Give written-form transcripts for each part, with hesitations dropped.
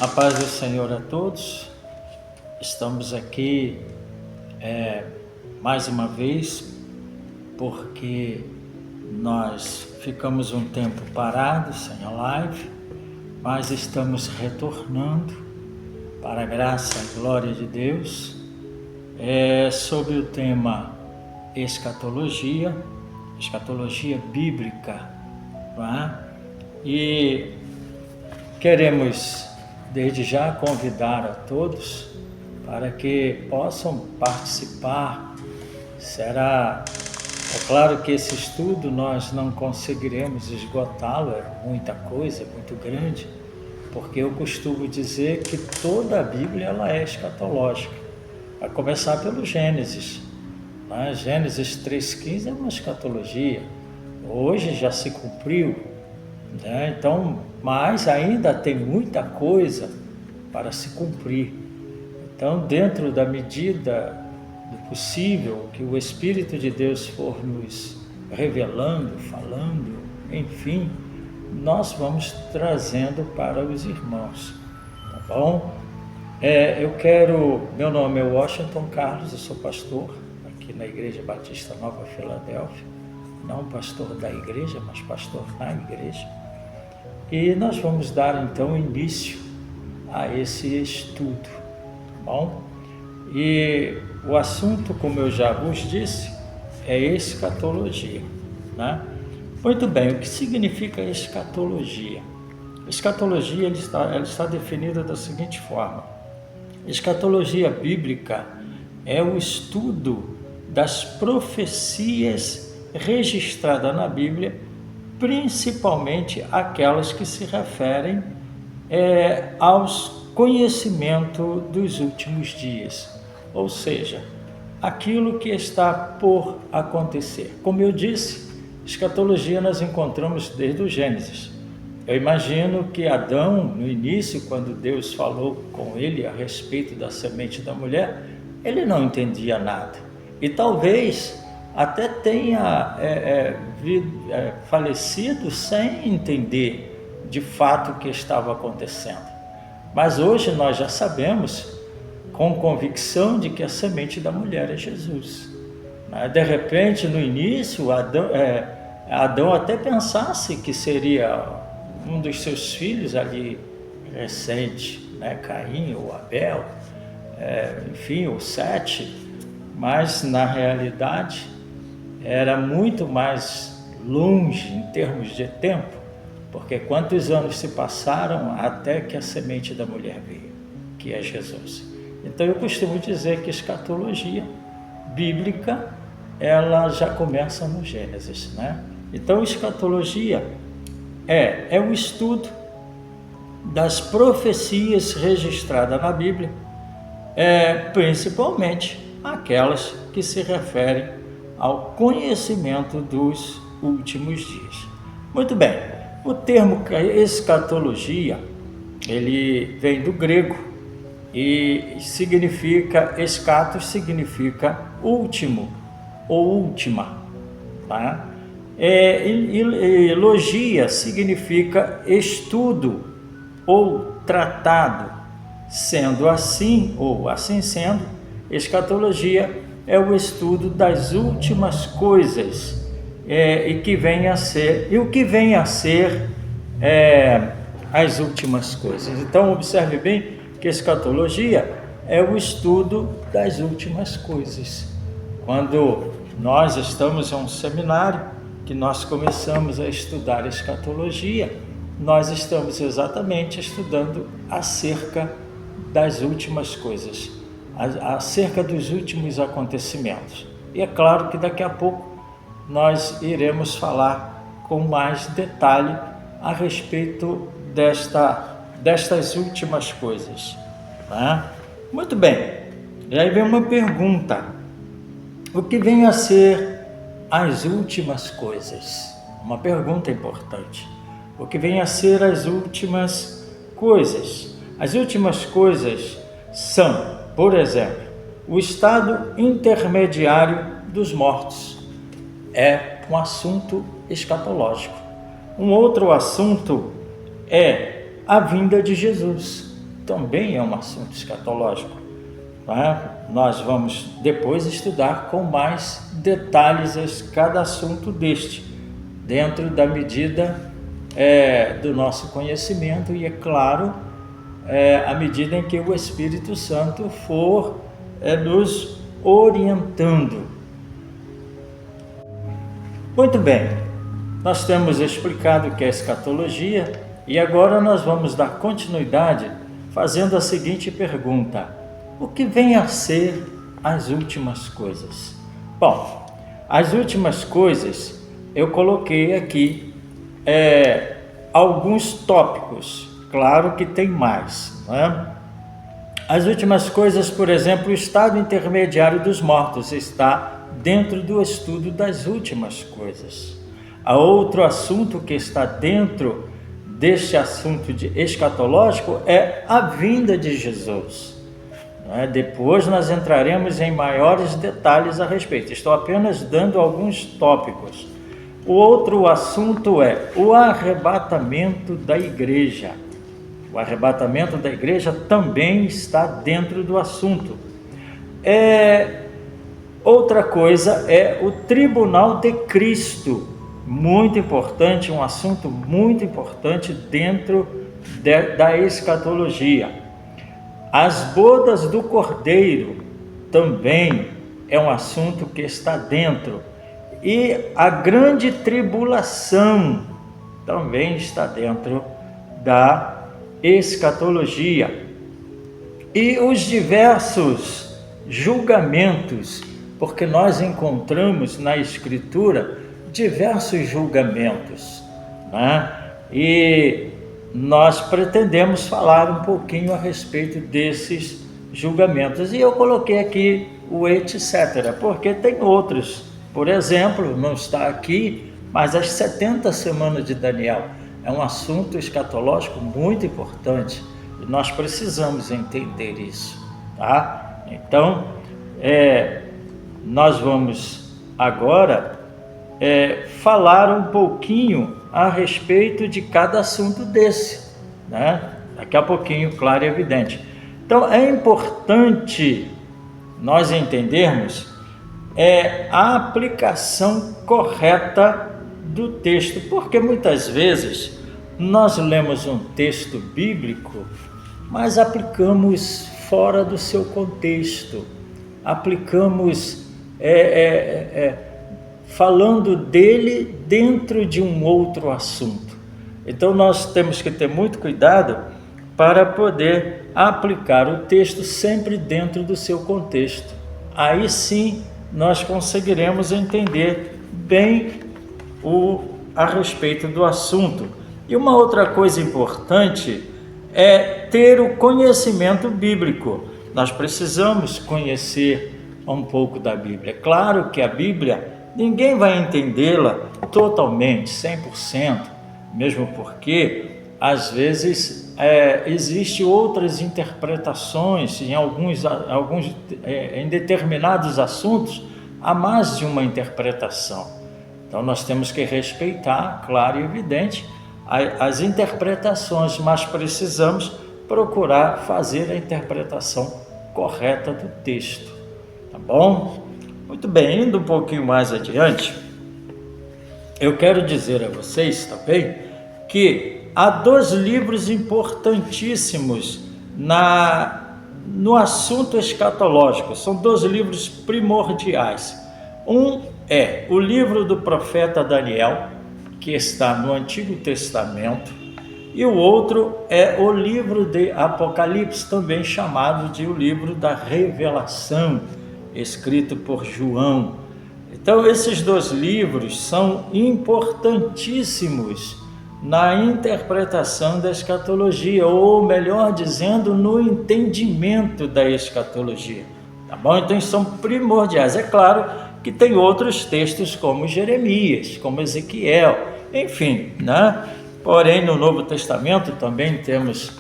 A paz do Senhor a todos. Estamos aqui mais uma vez porque nós ficamos um tempo parados sem a live, mas estamos retornando para a graça e glória de Deus sobre o tema escatologia bíblica, não é? E queremos desde já convidar a todos para que possam participar. É claro que esse estudo nós não conseguiremos esgotá-lo, é muita coisa, é muito grande, porque eu costumo dizer que toda a Bíblia ela é escatológica, a começar pelo Gênesis. Gênesis 3,15 é uma escatologia, hoje já se cumpriu, né? Então, mas ainda tem muita coisa para se cumprir. Então, dentro da medida do possível que o Espírito de Deus for nos revelando, falando, enfim, nós vamos trazendo para os irmãos, tá bom? Meu nome é Washington Carlos, eu sou pastor aqui na Igreja Batista Nova Filadélfia, não pastor da igreja, mas pastor na igreja. E nós vamos dar então início a esse estudo, tá bom? E o assunto, como eu já vos disse, é escatologia, né? Muito bem, o que significa escatologia? Escatologia ela está definida da seguinte forma: escatologia bíblica é o estudo das profecias registradas na Bíblia, principalmente aquelas que se referem aos conhecimentos dos últimos dias, ou seja, aquilo que está por acontecer. Como eu disse, escatologia nós encontramos desde o Gênesis. Eu imagino que Adão, no início, quando Deus falou com ele a respeito da semente da mulher, ele não entendia nada. E talvez até tenha falecido sem entender de fato o que estava acontecendo. Mas hoje nós já sabemos com convicção de que a semente da mulher é Jesus. De repente, no início, Adão até pensasse que seria um dos seus filhos ali recente, né? Caim ou Abel, enfim, ou Sete, mas na realidade era muito mais longe em termos de tempo, porque quantos anos se passaram até que a semente da mulher veio, que é Jesus. Então eu costumo dizer que a escatologia bíblica ela já começa no Gênesis, né? Então escatologia é o estudo das profecias registradas na Bíblia, principalmente aquelas que se referem ao conhecimento dos últimos dias. Muito bem, o termo escatologia, ele vem do grego e significa, escatos significa último ou última, tá? Logia significa estudo ou tratado. Sendo assim, ou assim sendo, escatologia é o estudo das últimas coisas e o que vem a ser as últimas coisas. Então observe bem que escatologia é o estudo das últimas coisas. Quando nós estamos em um seminário que nós começamos a estudar escatologia, nós estamos exatamente estudando acerca das últimas coisas, acerca dos últimos acontecimentos. E é claro que daqui a pouco nós iremos falar com mais detalhe a respeito destas últimas coisas, tá? Muito bem, e aí vem uma pergunta: o que vem a ser as últimas coisas? Uma pergunta importante. O que vem a ser as últimas coisas? As últimas coisas são, por exemplo, o estado intermediário dos mortos. É um assunto escatológico. Um outro assunto é a vinda de Jesus. também é um assunto escatológico. Nós vamos depois estudar com mais detalhes cada assunto deste, dentro da medida do nosso conhecimento e, é claro, à medida em que o Espírito Santo for nos orientando. Muito bem, nós temos explicado o que é escatologia e agora nós vamos dar continuidade fazendo a seguinte pergunta: o que vem a ser as últimas coisas? Bom, as últimas coisas eu coloquei aqui alguns tópicos, claro que tem mais, não é? As últimas coisas, por exemplo, o estado intermediário dos mortos está dentro do estudo das últimas coisas. Há outro assunto que está dentro deste assunto escatológico é a vinda de Jesus. Depois nós entraremos em maiores detalhes a respeito. Estou apenas dando alguns tópicos. O outro assunto é o arrebatamento da igreja. O arrebatamento da igreja também está dentro do assunto. Outra coisa é o tribunal de Cristo. Muito importante, um assunto muito importante dentro da escatologia. As bodas do Cordeiro também é um assunto que está dentro. E a grande tribulação também está dentro da escatologia. E os diversos julgamentos, porque nós encontramos na Escritura diversos julgamentos, né? E nós pretendemos falar um pouquinho a respeito desses julgamentos. E eu coloquei aqui o etc., porque tem outros. Por exemplo, não está aqui, mas as 70 semanas de Daniel é um assunto escatológico muito importante. E nós precisamos entender isso, tá? Então, nós vamos agora falar um pouquinho a respeito de cada assunto desse, né? Daqui a pouquinho, claro e evidente. Então, é importante nós entendermos a aplicação correta do texto, porque muitas vezes nós lemos um texto bíblico, mas aplicamos fora do seu contexto, aplicamos falando dele dentro de um outro assunto. Então nós temos que ter muito cuidado para poder aplicar o texto sempre dentro do seu contexto. Aí sim nós conseguiremos entender bem a respeito do assunto. E uma outra coisa importante é ter o conhecimento bíblico. Nós precisamos conhecer um pouco da Bíblia. É claro que a Bíblia, ninguém vai entendê-la totalmente, 100%, mesmo porque, às vezes, existem outras interpretações em determinados assuntos, há mais de uma interpretação. Então, nós temos que respeitar, claro e evidente, as interpretações, mas precisamos procurar fazer a interpretação correta do texto, tá bom? Muito bem, indo um pouquinho mais adiante, eu quero dizer a vocês também que há 2 livros importantíssimos no assunto escatológico, são 2 livros primordiais. Um é o livro do profeta Daniel, que está no Antigo Testamento, e o outro é o livro de Apocalipse, também chamado de o livro da Revelação, escrito por João. Então, esses 2 livros são importantíssimos na interpretação da escatologia, ou melhor dizendo, no entendimento da escatologia, tá bom? Então, são primordiais. É claro que tem outros textos como Jeremias, como Ezequiel, enfim, né? Porém, no Novo Testamento também temos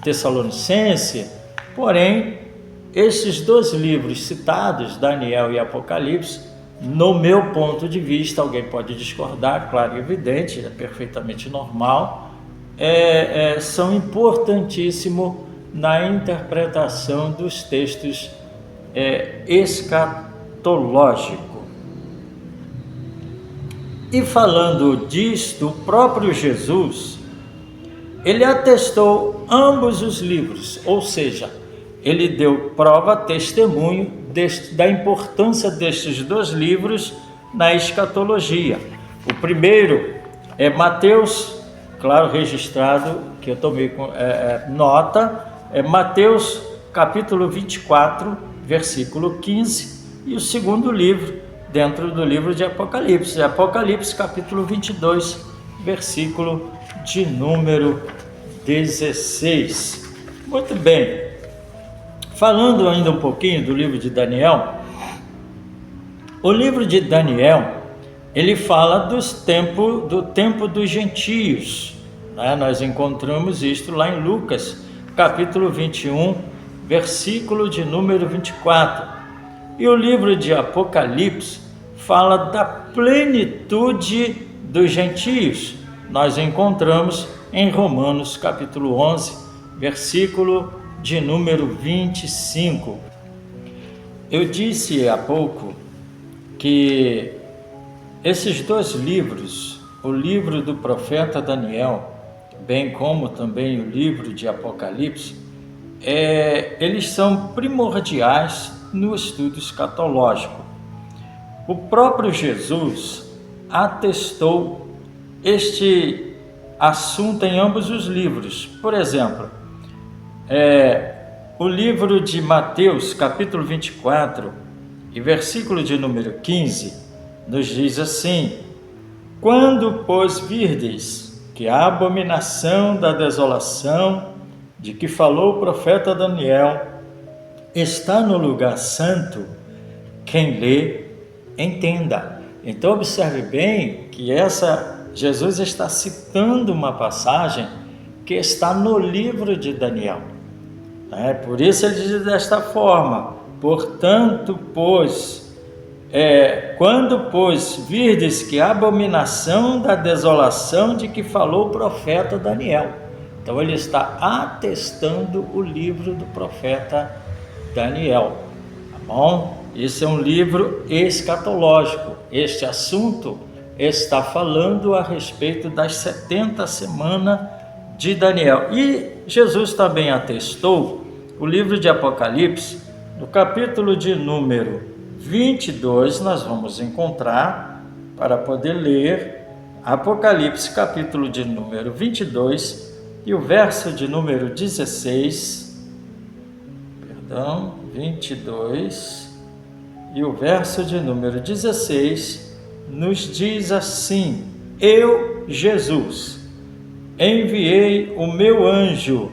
Tessalonicense, porém, esses 2 livros citados, Daniel e Apocalipse, no meu ponto de vista, alguém pode discordar, claro e evidente, é perfeitamente normal, são importantíssimos na interpretação dos textos escatológicos. E falando disto, o próprio Jesus, ele atestou ambos os livros, ou seja, ele deu prova, testemunho da importância destes dois livros na escatologia. O primeiro é Mateus, claro, registrado, que eu tomei nota, é Mateus capítulo 24, versículo 15, e o segundo livro, dentro do livro de Apocalipse, Apocalipse capítulo 22, versículo de número 16. Muito bem, falando ainda um pouquinho do livro de Daniel, o livro de Daniel, ele fala do tempo dos gentios, né? Nós encontramos isto lá em Lucas, capítulo 21, versículo de número 24. E o livro de Apocalipse fala da plenitude dos gentios. Nós encontramos em Romanos, capítulo 11, versículo de número 25. Eu disse há pouco que esses dois livros, o livro do profeta Daniel, bem como também o livro de Apocalipse, eles são primordiais no estudo escatológico. O próprio Jesus atestou este assunto em ambos os livros. Por exemplo, o livro de Mateus, capítulo 24, e versículo de número 15, nos diz assim: quando, pois, virdes que a abominação da desolação de que falou o profeta Daniel está no lugar santo, quem lê, entenda. Então observe bem que Jesus está citando uma passagem que está no livro de Daniel. Por isso ele diz desta forma: portanto, quando, pois, virdes que a abominação da desolação de que falou o profeta Daniel. Então ele está atestando o livro do profeta Daniel, tá bom? Esse é um livro escatológico. Este assunto está falando a respeito das 70 semanas de Daniel. E Jesus também atestou o livro de Apocalipse, no capítulo de número 22, nós vamos encontrar, para poder ler, Apocalipse, capítulo de número 22, e o verso de número 22, e o verso de número 16, nos diz assim: eu, Jesus, enviei o meu anjo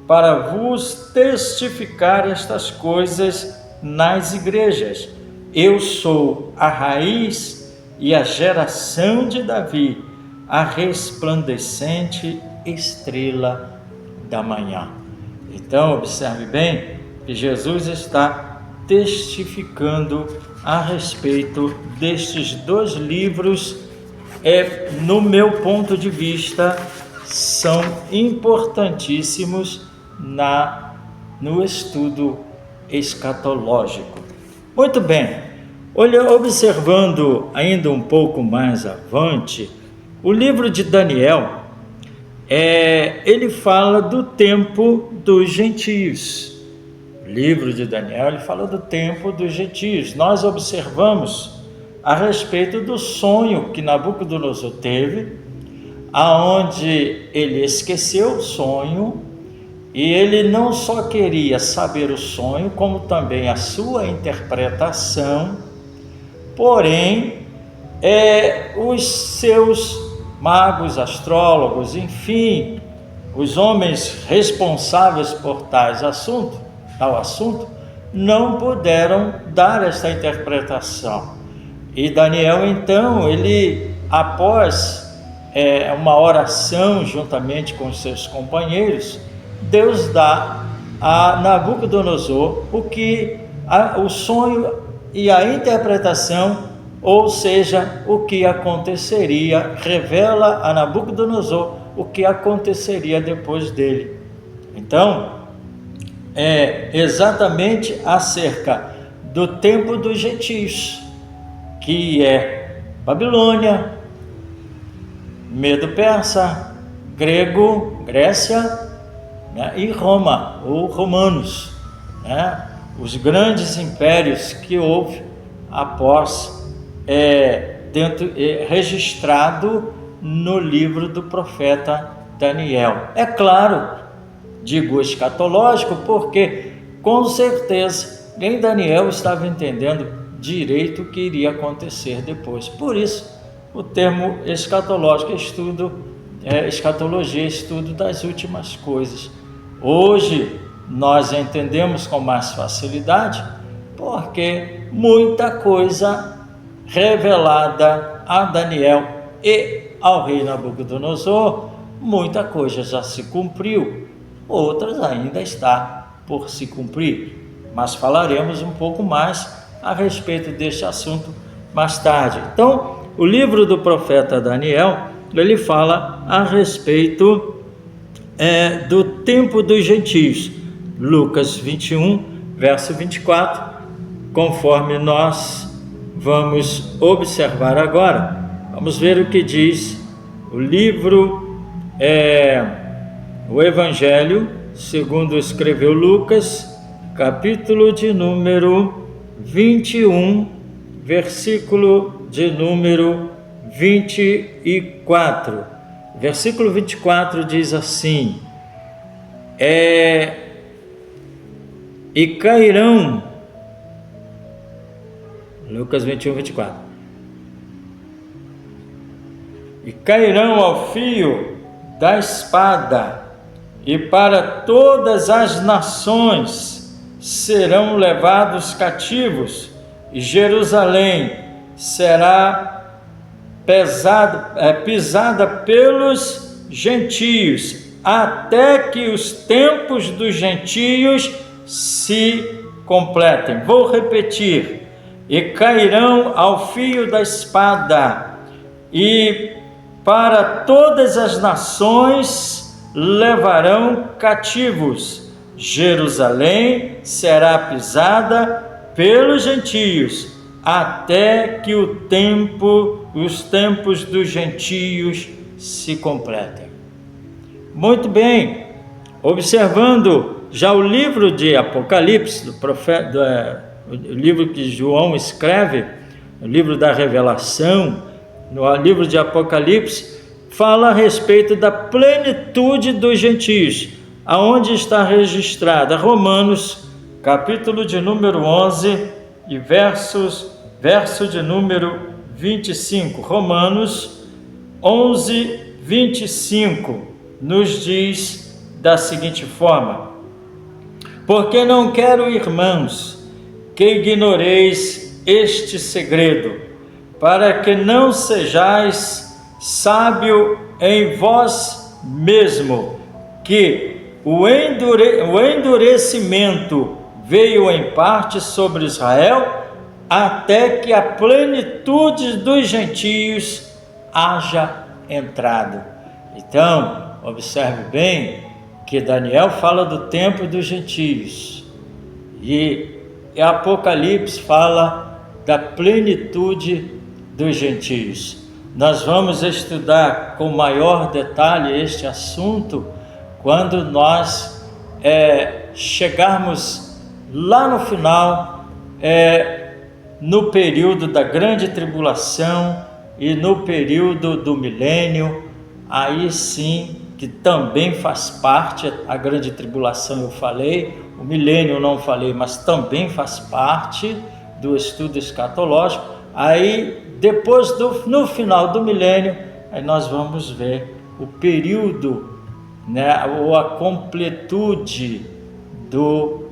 para vos testificar estas coisas nas igrejas. Eu sou a raiz e a geração de Davi, a resplandecente estrela da manhã. Então, observe bem que Jesus está testificando a respeito destes dois livros. No meu ponto de vista, são importantíssimos no estudo escatológico. Muito bem, observando ainda um pouco mais avante, o livro de Daniel, ele fala do tempo dos gentios. O livro de Daniel, ele fala do tempo dos gentios. Nós observamos a respeito do sonho que Nabucodonosor teve, aonde ele esqueceu o sonho, e ele não só queria saber o sonho, como também a sua interpretação. Porém, os seus magos, astrólogos, enfim, os homens responsáveis por tal assunto, não puderam dar esta interpretação. E Daniel, então, ele, após uma oração juntamente com seus companheiros, Deus dá a Nabucodonosor o sonho e a interpretação, ou seja, o que aconteceria, revela a Nabucodonosor o que aconteceria depois dele. Então, é exatamente acerca do tempo dos gentios, que é Babilônia, Medo-Persa, grego, Grécia, né, e Roma, ou romanos, né, os grandes impérios que houve após, registrado no livro do profeta Daniel. É claro, digo escatológico, porque com certeza nem Daniel estava entendendo direito o que iria acontecer depois. Por isso, o termo escatológico, escatologia, estudo das últimas coisas. Hoje nós entendemos com mais facilidade, porque muita coisa revelada a Daniel e ao rei Nabucodonosor, muita coisa já se cumpriu, outras ainda está por se cumprir, mas falaremos um pouco mais a respeito deste assunto mais tarde. Então, o livro do profeta Daniel, ele fala a respeito do tempo dos gentios. Lucas 21, verso 24, conforme nós vamos observar agora. Vamos ver o que diz o livro, o Evangelho, segundo escreveu Lucas, capítulo de número 21, versículo de número 24. Versículo 24 diz assim: e cairão, Lucas 21, 24, e cairão ao fio da espada, e para todas as nações serão levados cativos, e Jerusalém será pisada pelos gentios, até que os tempos dos gentios se completem. Vou repetir: e cairão ao fio da espada, e para todas as nações levarão cativos. Jerusalém será pisada pelos gentios, até que os tempos dos gentios se completem. Muito bem, observando já o livro de Apocalipse, do profeta, o livro que João escreve, o livro da Revelação, no livro de Apocalipse, fala a respeito da plenitude dos gentios, aonde está registrada Romanos, capítulo de número 11 e verso de número 25. Romanos 11, 25 nos diz da seguinte forma: porque não quero, irmãos, que ignoreis este segredo, para que não sejais sábio em vós mesmo, que o endurecimento veio em parte sobre Israel, até que a plenitude dos gentios haja entrado. Então, observe bem que Daniel fala do tempo dos gentios e Apocalipse fala da plenitude dos gentios. Nós vamos estudar com maior detalhe este assunto quando nós chegarmos lá no final, no período da grande tribulação e no período do milênio. Aí sim, que também faz parte, a grande tribulação eu falei, o milênio eu não falei, mas também faz parte do estudo escatológico. Aí depois, no final do milênio, aí nós vamos ver o período, ou a completude do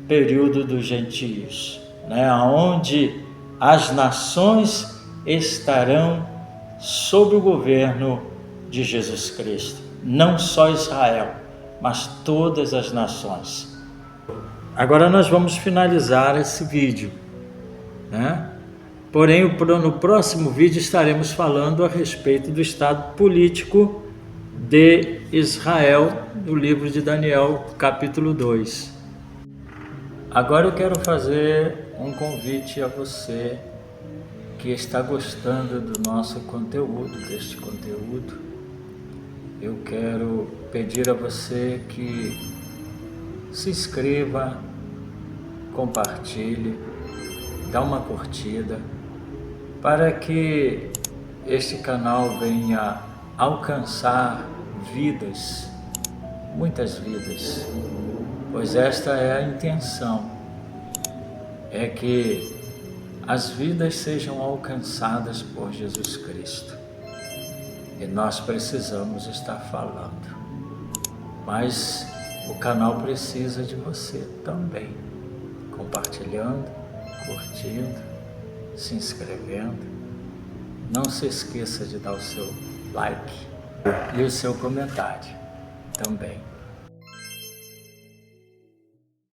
período dos gentios, onde as nações estarão sob o governo de Jesus Cristo. Não só Israel, mas todas as nações. Agora nós vamos finalizar esse vídeo, Porém, no próximo vídeo estaremos falando a respeito do estado político de Israel, do livro de Daniel, capítulo 2. Agora eu quero fazer um convite a você que está gostando do nosso conteúdo, deste conteúdo. Eu quero pedir a você que se inscreva, compartilhe, dá uma curtida, para que este canal venha alcançar vidas, muitas vidas, pois esta é a intenção, é que as vidas sejam alcançadas por Jesus Cristo. E nós precisamos estar falando, mas o canal precisa de você também, compartilhando, curtindo, se inscrevendo. Não se esqueça de dar o seu like e o seu comentário também.